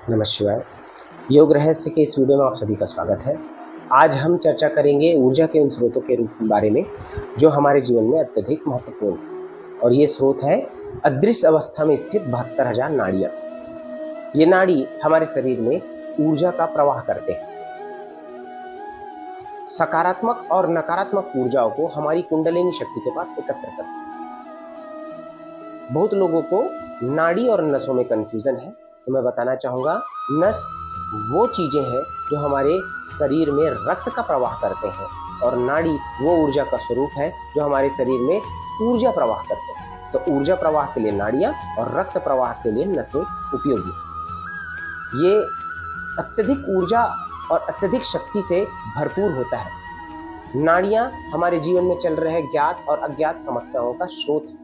नमः शिवाय। योग रहस्य के इस वीडियो में आप सभी का स्वागत है। आज हम चर्चा करेंगे ऊर्जा के उन स्रोतों के बारे में जो हमारे जीवन में अत्यधिक महत्वपूर्ण है। और ये स्रोत है अदृश्य अवस्था में स्थित 72,000 नाड़ियाँ। ये नाड़ी हमारे शरीर में ऊर्जा का प्रवाह करते हैं। सकारात्मक और नकारात्मक ऊर्जाओं को हमारी कुंडलिनी शक्ति के पास एकत्र करते हैं। बहुत लोगों को नाड़ी और नसों में कंफ्यूजन है, तो मैं बताना चाहूँगा नस वो चीज़ें हैं जो हमारे शरीर में रक्त का प्रवाह करते हैं और नाड़ी वो ऊर्जा का स्वरूप है जो हमारे शरीर में ऊर्जा प्रवाह करते हैं। तो ऊर्जा प्रवाह के लिए नाड़ियाँ और रक्त प्रवाह के लिए नसें उपयोगी हैं। ये अत्यधिक ऊर्जा और अत्यधिक शक्ति से भरपूर होता है। नाड़ियाँ हमारे जीवन में चल रहे ज्ञात और अज्ञात समस्याओं का स्रोत है।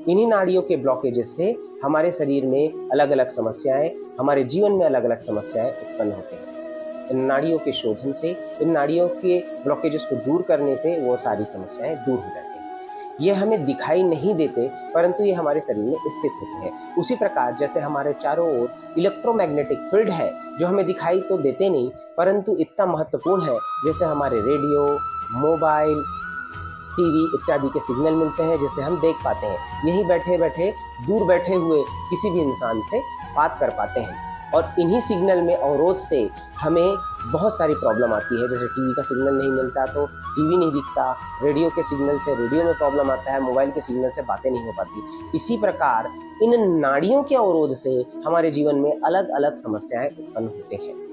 इन्हीं नाड़ियों के ब्लॉकेजेस से हमारे शरीर में अलग अलग समस्याएं, हमारे जीवन में अलग अलग समस्याएं उत्पन्न होते हैं। इन नाड़ियों के शोधन से, इन नाड़ियों के ब्लॉकेजेस को दूर करने से वो सारी समस्याएं दूर हो जाती हैं। ये हमें दिखाई नहीं देते, परंतु ये हमारे शरीर में स्थित होते हैं। उसी प्रकार जैसे हमारे चारों ओर इलेक्ट्रोमैग्नेटिक फील्ड है जो हमें दिखाई तो देते नहीं, परंतु इतना महत्वपूर्ण है। जैसे हमारे रेडियो, मोबाइल, टीवी इत्यादि के सिग्नल मिलते हैं जिसे हम देख पाते हैं। यहीं बैठे बैठे दूर बैठे हुए किसी भी इंसान से बात कर पाते हैं। और इन्हीं सिग्नल में अवरोध से हमें बहुत सारी प्रॉब्लम आती है। जैसे टीवी का सिग्नल नहीं मिलता तो टीवी नहीं दिखता, रेडियो के सिग्नल से रेडियो में प्रॉब्लम आता है, मोबाइल के सिग्नल से बातें नहीं हो पाती। इसी प्रकार इन नाड़ियों के अवरोध से हमारे जीवन में अलग अलग समस्याएं उत्पन्न होते हैं।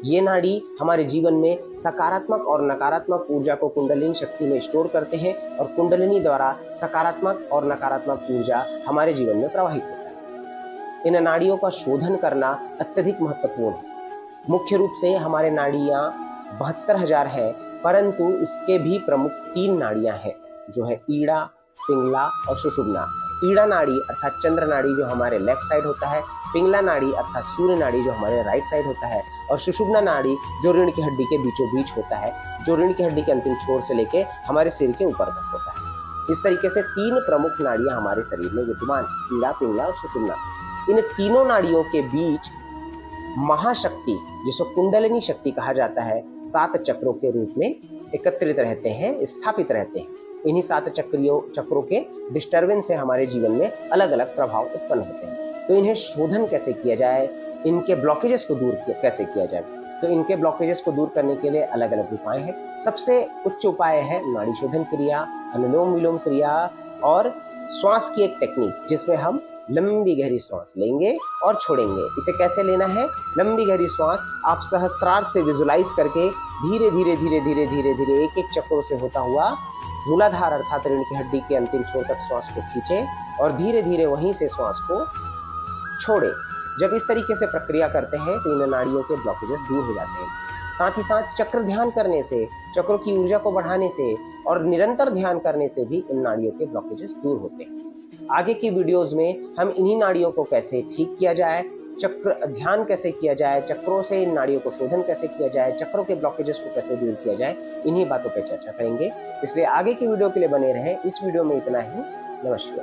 ये नाड़ी हमारे जीवन में सकारात्मक और नकारात्मक ऊर्जा को कुंडलिनी शक्ति में स्टोर करते हैं और कुंडलिनी द्वारा सकारात्मक और नकारात्मक ऊर्जा हमारे जीवन में प्रवाहित होता है। इन नाड़ियों का शोधन करना अत्यधिक महत्वपूर्ण है। मुख्य रूप से हमारे नाड़ियाँ 72,000 है, परंतु इसके भी प्रमुख 3 नाड़ियाँ हैं जो है ईड़ा, पिंगला और सुषुम्ना। ईड़ा नाड़ी अर्थात चंद्र नाड़ी जो हमारे लेफ्ट साइड होता है, पिंगला नाड़ी अर्थात सूर्य नाड़ी जो हमारे राइट साइड होता है, और सुषुम्ना नाड़ी जो रीढ़ की हड्डी के बीचों बीच होता है, जो रीढ़ की हड्डी के अंतिम छोर से लेके हमारे सिर के ऊपर तक होता है। इस तरीके से 3 प्रमुख नाड़ियां हमारे शरीर में विद्यमान, ईड़ा, पिंगला और सुषुम्ना। इन तीनों नाड़ियों के बीच महाशक्ति जिसको कुंडलिनी शक्ति कहा जाता है 7 चक्रों के रूप में एकत्रित रहते हैं, स्थापित रहते हैं। इन्हीं 7 चक्रों के डिस्टर्बेंस से हमारे जीवन में अलग अलग प्रभाव उत्पन्न होते हैं। तो इन्हें शोधन कैसे किया जाए, इनके ब्लॉकेजेस को दूर कैसे किया जाए, तो इनके ब्लॉकेजेस को दूर करने के लिए अलग अलग उपाय हैं। सबसे उच्च उपाय है नाड़ी शोधन क्रिया, अनुलोम विलोम क्रिया और श्वास की एक टेक्निक जिसमें हम लंबी गहरी श्वास लेंगे और छोड़ेंगे। इसे कैसे लेना है? लंबी गहरी श्वास आप सहस्त्रार से विजुलाइज करके धीरे धीरे धीरे धीरे धीरे धीरे एक एक चक्रों से होता हुआ मूलाधार अर्थात रीढ़ की हड्डी के अंतिम छोर तक श्वास को खींचें और धीरे धीरे वहीं से श्वास को छोड़े। जब इस तरीके से प्रक्रिया करते हैं तो इन नाड़ियों के ब्लॉकेजेस दूर हो जाते हैं। साथ ही साथ चक्र ध्यान करने से, चक्रों की ऊर्जा को बढ़ाने से और निरंतर ध्यान करने से भी इन नाड़ियों के ब्लॉकेजेस दूर होते हैं। आगे की वीडियोस में हम इन्हीं नाड़ियों को कैसे ठीक किया जाए, चक्र ध्यान कैसे किया जाए, चक्रों से इन नाड़ियों को शोधन कैसे किया जाए, चक्रों के ब्लॉकेजेस को कैसे दूर किया जाए, इन्हीं बातों पर चर्चा करेंगे। इसलिए आगे की वीडियो के लिए बने रहें। इस वीडियो में इतना ही। नमस्कार।